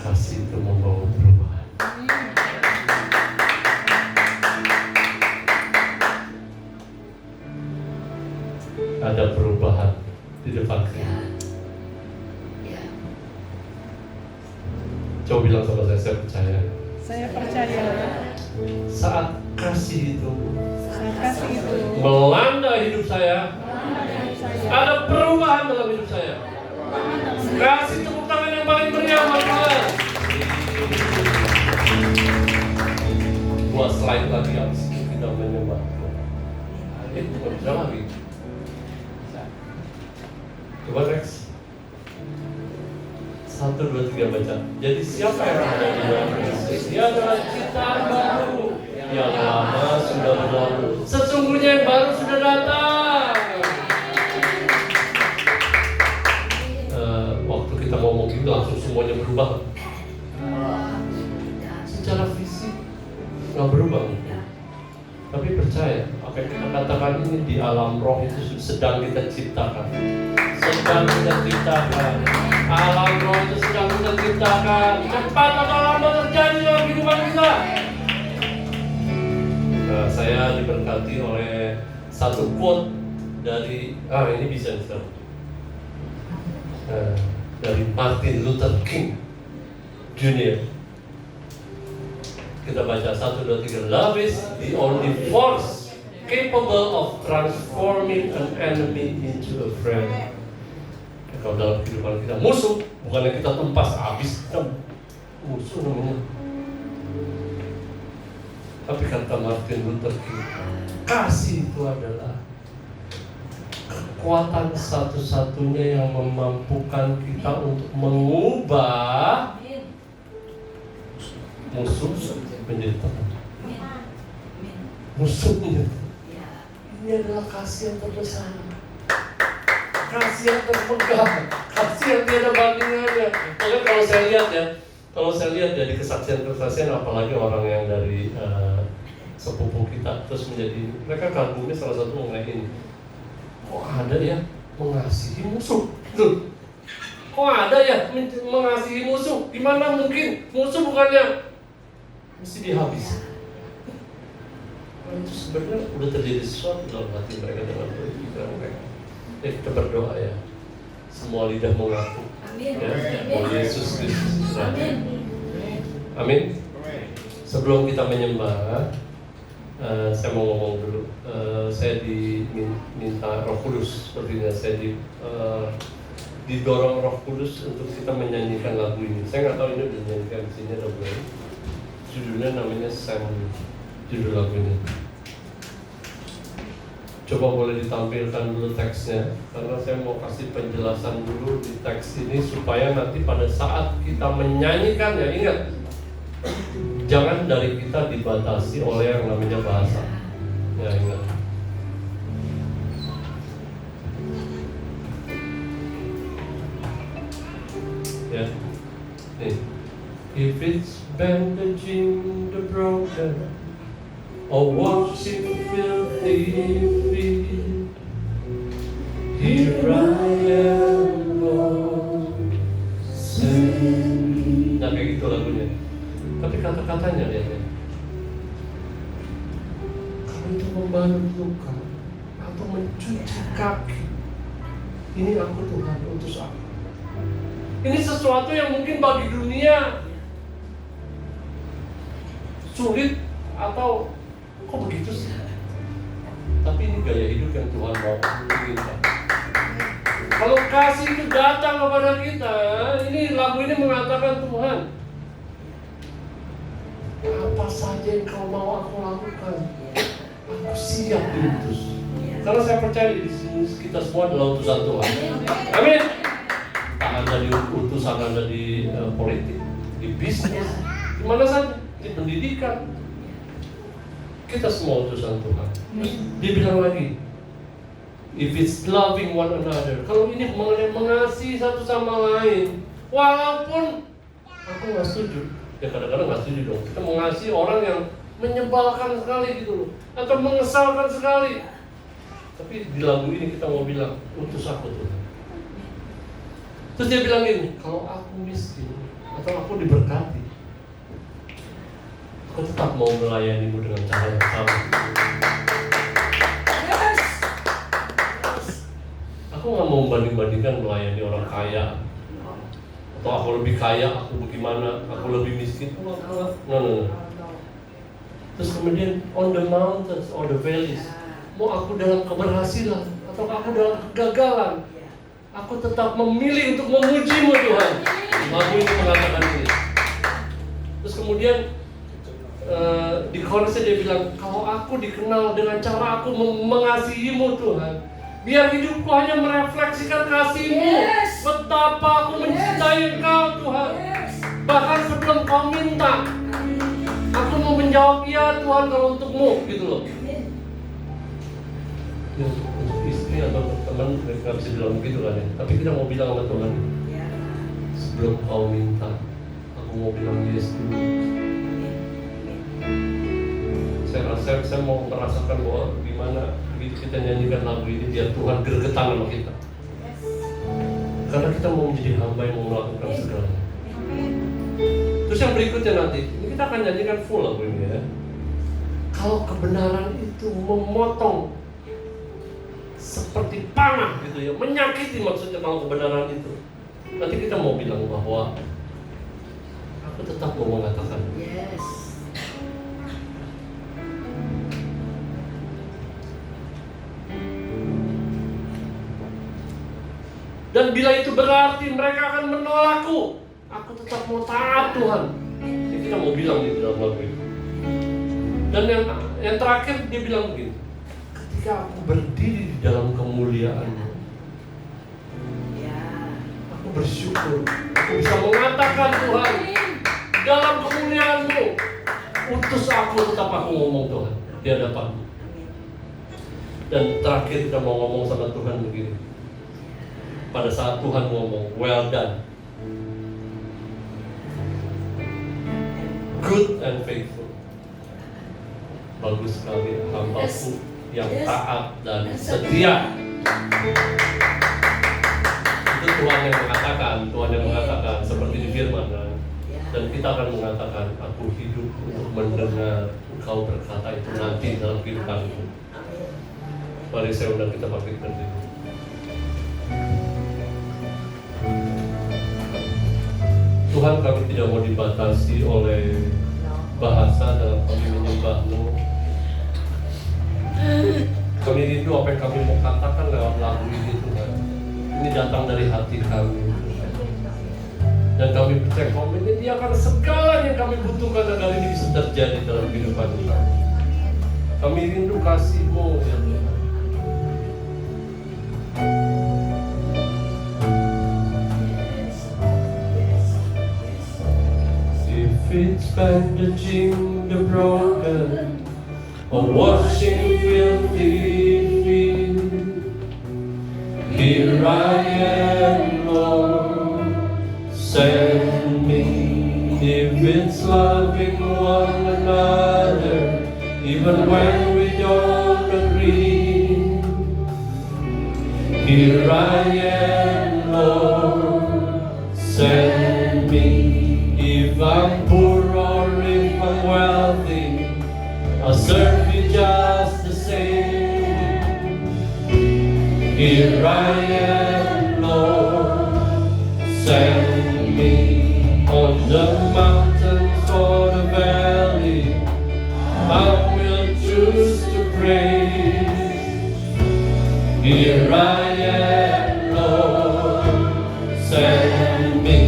kasih itu membawa perubahan. Ada perubahan di depan kita. Coba bilang sama saya percaya. Saya percaya. Saat kasih itu Kasih itu melanda hidup saya, ada perubahan dalam hidup saya. Kasih tepuk tangan yang yang paling meriah buat Tuhan. 2 slide lagi habis itu kita menyembah Tuhan. Bisa lagi. Coba next. 1, 2, 3 baca. Jadi siapa yang ada di dalam Kristus? Dia adalah ciptaan baru. Yang lama sudah berlalu. Sesungguhnya yang baru sudah datang. Waktu kita ngomong itu langsung semuanya berubah. Secara fisik nggak berubah. Tapi percaya, apa yang kita katakan ini di alam roh itu sedang kita ciptakan. Sedang kita ciptakan. Alam roh itu sedang kita ciptakan. Cepat atau lambat terjadi dalam kehidupan kita. Nah, saya diberkati oleh satu quote dari ini bisa nih, dari Martin Luther King Jr. Kita baca 1, 2, 3. Love is the only force capable of transforming an enemy into a friend. Kalau dalam kehidupan kita musuh, bukannya kita tumpas habis, kita musuh namanya. Tapi kata Martin Luther King, kasih itu adalah kekuatan satu-satunya yang memampukan kita untuk mengubah musuh menjadi teman. Musuhnya ini adalah kasih yang terbesar, kasih yang terpegang, kasih yang tiada bandingannya. Makanya kalau saya lihat dari kesaksian-kesaksian, apalagi orang yang dari sepupu kita terus menjadi, mereka kagumnya salah satu mengenai ini. Kok ada ya mengasihi musuh? Kok ada ya mengasihi musuh? Gimana mungkin? Musuh bukannya mesti dihabisi. Nah, itu sebenarnya udah terjadi sesuatu dalam hati mereka dengan pikiran mereka. Kita berdoa ya, semua lidah mengaku. Amin. Ya, oh Yesus Kristus. Amin. Amin. Sebelum kita menyembah, saya mau ngomong dulu. Saya diminta Roh Kudus, sepertinya saya didorong Roh Kudus untuk kita menyanyikan lagu ini. Saya nggak tahu ini udah dinyanyikan di sini atau belum. Judulnya namanya Sam, judul lagu ini. Coba boleh ditampilkan dulu teksnya, karena saya mau kasih penjelasan dulu di teks ini supaya nanti pada saat kita menyanyikannya, ingat, jangan dari kita dibatasi oleh yang namanya bahasa. Ya, ingat. Ya, nih. If it's bandaging the broken or washing filthy feet, here I am, Lord, send me. Nah, kayak gitu lagunya. Tapi kata-katanya lihat ya. Kalau itu membalut luka atau mencuci kaki, ini aku Tuhan, utus aku. Ini sesuatu yang mungkin bagi dunia sulit atau kok begitu sih? Tapi ini gaya hidup yang Tuhan mau inginkan. Kalau kasih itu datang kepada kita, ini lagu ini mengatakan Tuhan, apa saja yang kau mau aku lakukan, aku siap diutus. Karena saya percaya di sini kita semua adalah utusan Tuhan. Amin. Tak ada di utusan, ada di politik, di bisnis, di mana saja, di pendidikan. Kita semua utusan Tuhan. Dia bilang lagi, if it's loving one another, kalau ini mengenai mengasihi satu sama lain, walaupun aku nggak setuju, ya kadang-kadang nggak setuju dong. Kita mengasihi orang yang menyebalkan sekali gitu loh, atau mengesalkan sekali. Tapi di lagu ini kita mau bilang, utus aku Tuhan. Terus dia bilang gini, kalau aku miskin atau aku diberkati, aku tetap mau melayanimu dengan cara yang sama. Aku nggak mau banding-bandingkan melayani orang kaya, atau aku lebih kaya, aku bagaimana, aku lebih miskin. No. Terus kemudian on the mountains or the valleys, mau aku dalam keberhasilan atau aku dalam kegagalan, Aku tetap memilih untuk memuji-Mu Tuhan. Lagu ini mengatakan ini. Terus kemudian di chorusnya dia bilang, kalau aku dikenal dengan cara aku mengasihi-Mu Tuhan, biar hidupku hanya merefleksikan kasih-Mu. Betapa aku mencintai Engkau Tuhan. Bahkan sebelum Kau minta, aku mau menjawab ya Tuhan kalau untuk-Mu, gitu loh. Ya, untuk istri atau teman nggak bisa bilang begitu kan ya. Tapi kita mau bilang sama Tuhan, sebelum Kau minta, aku mau bilang yes dulu. Saya mau merasakan bahwa gimana begitu kita nyanyikan lagu ini, biar Tuhan gergetan sama kita. Karena kita mau menjadi hamba yang mau melakukan segalanya. Terus yang berikutnya nanti, ini kita akan nyanyikan full lagu ini ya. Kalau kebenaran itu memotong seperti panah gitu ya, menyakiti maksudnya kalau kebenaran itu. Nanti kita mau bilang bahwa aku tetap mau mengatakan. Dan bila itu berarti mereka akan menolakku, aku tetap mau taat Tuhan. Ini kita mau bilang di dalam lagu itu. Dan yang terakhir dia bilang begini, ketika aku berdiri di dalam kemuliaan-Mu, aku bersyukur, aku bisa mengatakan Tuhan, dalam kemuliaan-Mu, utus aku, tetap aku ngomong Tuhan di hadapan-Mu. Dan terakhir kita mau ngomong sama Tuhan begini. Pada saat Tuhan ngomong, well done, good and faithful, bagus sekali hamba-Ku yang taat dan setia. Itu Tuhan yang mengatakan seperti di firman kan? Dan kita akan mengatakan, aku hidup untuk mendengar Engkau berkata itu nanti dalam kehidupanku. Mari saya undang kita bangkit berdiri. Tuhan, kami tidak mau dibatasi oleh bahasa dalam kami menyembah-Mu. Kami rindu apa yang kami mau katakan lewat lagu ini Tuhan. Ini datang dari hati kami. Dan kami percaya Kau menyediakan segala yang kami butuhkan agar ini bisa terjadi dalam kehidupan kami. Kami rindu kasih-Mu ya Tuhan. If it's bandaging the broken or washing filthy feet, here I am, Lord, send me. If it's loving one another, even when we don't agree, here I am, Lord, send me. If I'm poor or if I'm wealthy, I'll serve You just the same. Here I am, Lord, send me. On the mountains or the valley, I will choose to praise. Here I am, Lord, send me.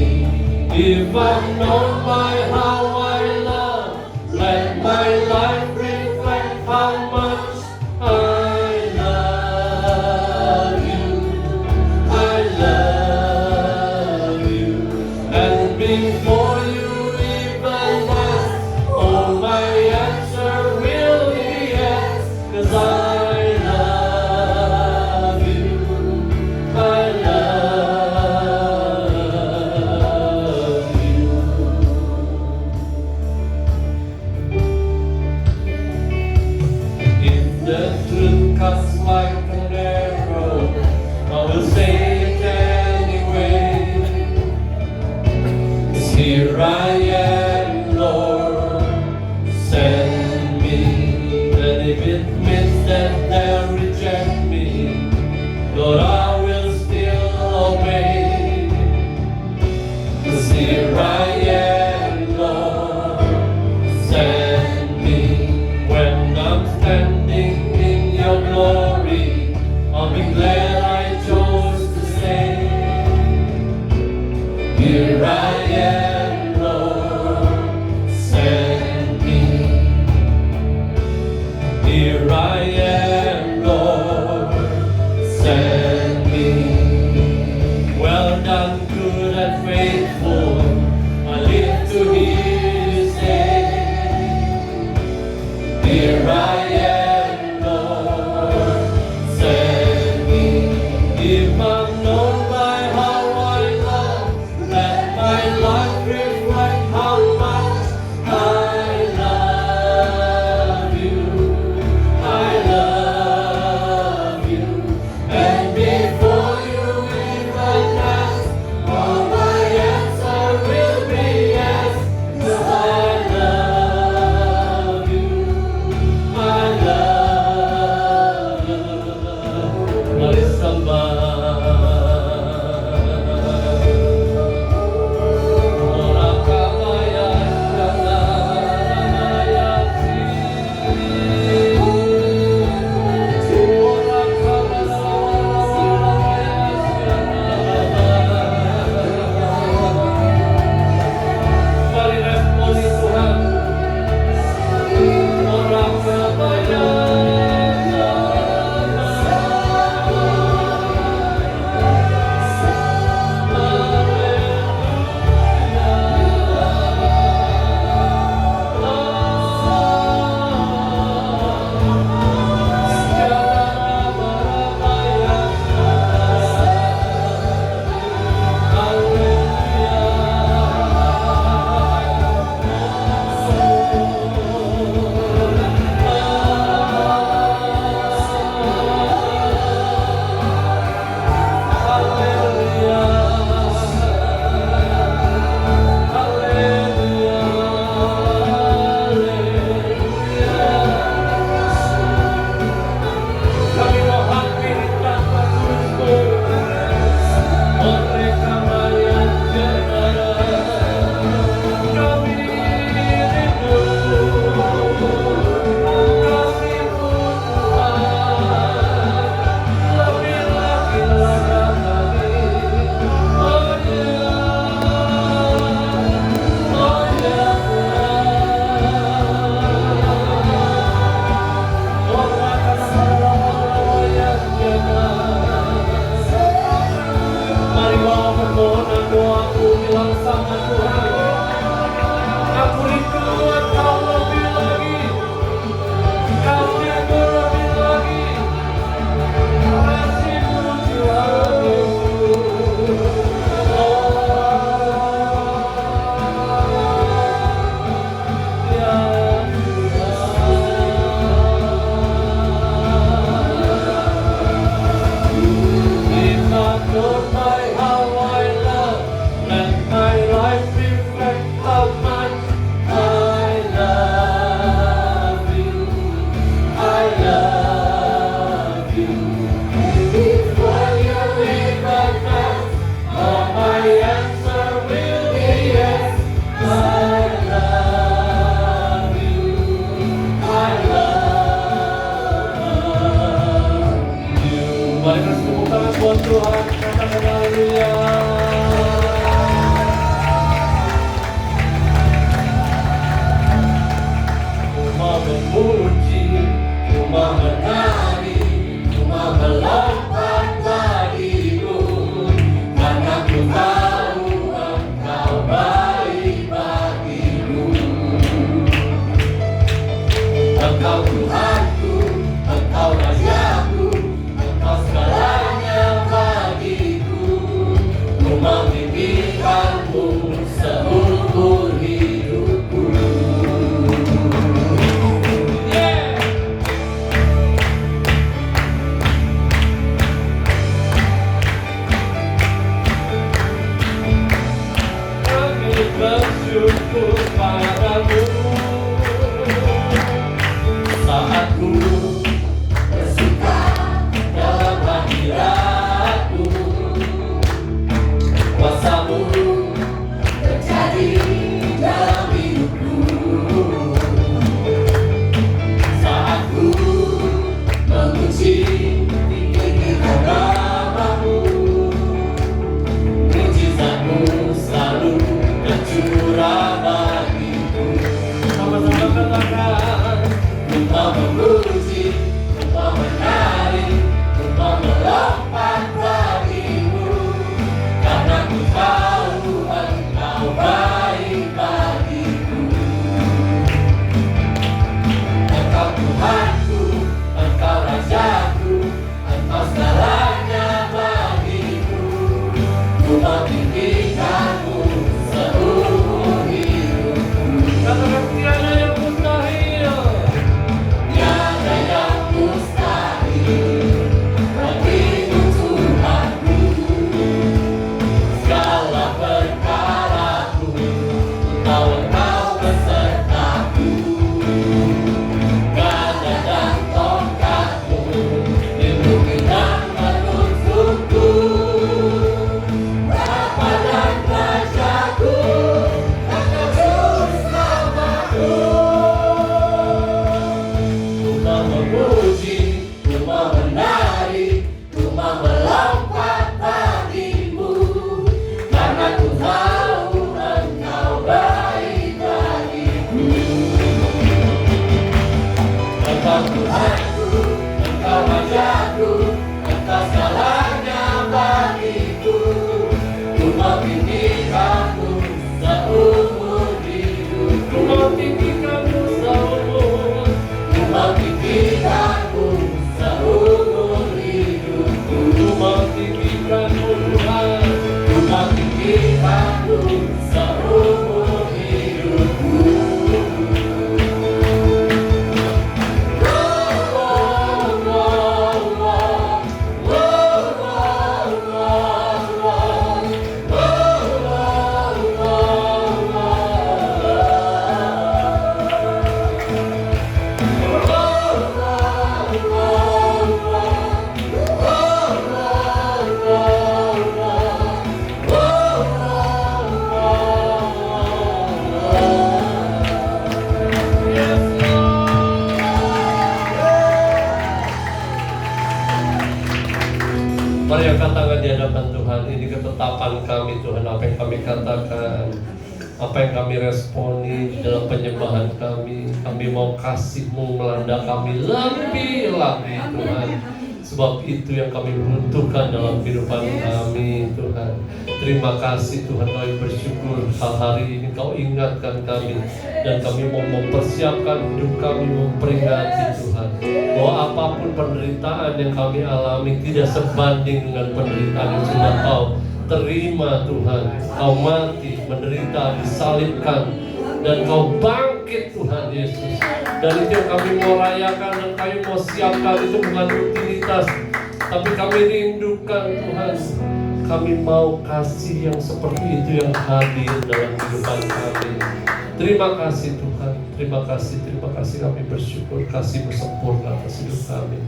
If I'm known by how I love, let my life reflect how much I love You. memuji, ku mau menari, ku mau melompat bagimu, karena ku tahu Engkau baik bagiku. Engkau Tuhanku, Engkau Rajaku, Engkau segalanya bagiku. Ku mau tinggikanmu seumur hidupku. Katakan tiada yang mustahil. Tiada yang mustahil bagimu Tuhanku. Segala perkaraku, ku tahu Engkau besertaku. Gada dan tongkatmu lindungi dan menuntunku. Bapa dan Rajaku, Engkau juru selamatku. Ku mau memuji, ku mau menari, ku mau melompat bagimu, karena ku tahu Engkau baik bagiku. Engkau Tuhanku, Engkau Rajaku, Engkau segalanya bagiku. Ku mau tinggikanmu seumur hidupku. Ku mau tinggikanmu seumur. Ku mau tinggikanmu seumur hidupku. Ku mau tinggikanmu Tuhan. Ku mau tinggikanmu seumur hidupku. Mari angkat tangan di hadapan Tuhan. Ini ketetapan kami Tuhan. Apa yang kami katakan, apa yang kami responi dalam penyembahan kami. Kami mau kasih-Mu melanda kami lebih lagi Tuhan. Sebab itu yang kami butuhkan dalam kehidupan kami Tuhan. Terima kasih Tuhan, kami bersyukur hari ini Kau ingatkan kami. Dan kami mau mempersiapkan hidup kami, memperingati Tuhan, bahwa apapun penderitaan yang kami alami tidak sebanding dengan penderitaan yang sudah Kau terima Tuhan. Kau mati, menderita, disalibkan, dan Kau bangkit Tuhan Yesus. Dan itu yang kami mau rayakan dan kami mau siapkan. Itu bukan rutinitas, tapi kami rindukan Tuhan. Kami mau kasih yang seperti itu yang hadir dalam kehidupan kami. Terima kasih Tuhan, terima kasih kami bersyukur. Kasih-Mu sempurna atas hidup kami.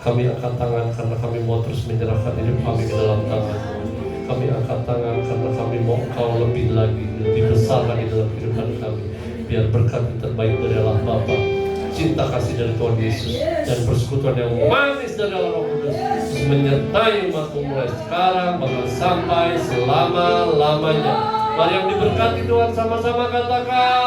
Kami angkat tangan karena kami mau terus menyerahkan hidup kami ke dalam tangan-Mu. Kami angkat tangan karena kami mau Kau lebih lagi, lebih besar lagi dalam kehidupan kami. Biar berkat yang terbaik dari Allah Bapa, cinta kasih dari Tuhan Yesus, dan persekutuan yang manis dari Allah Roh Kudus menyertai umat-Mu mulai sekarang bahkan sampai selama-lamanya. Mari yang diberkati Tuhan sama-sama katakan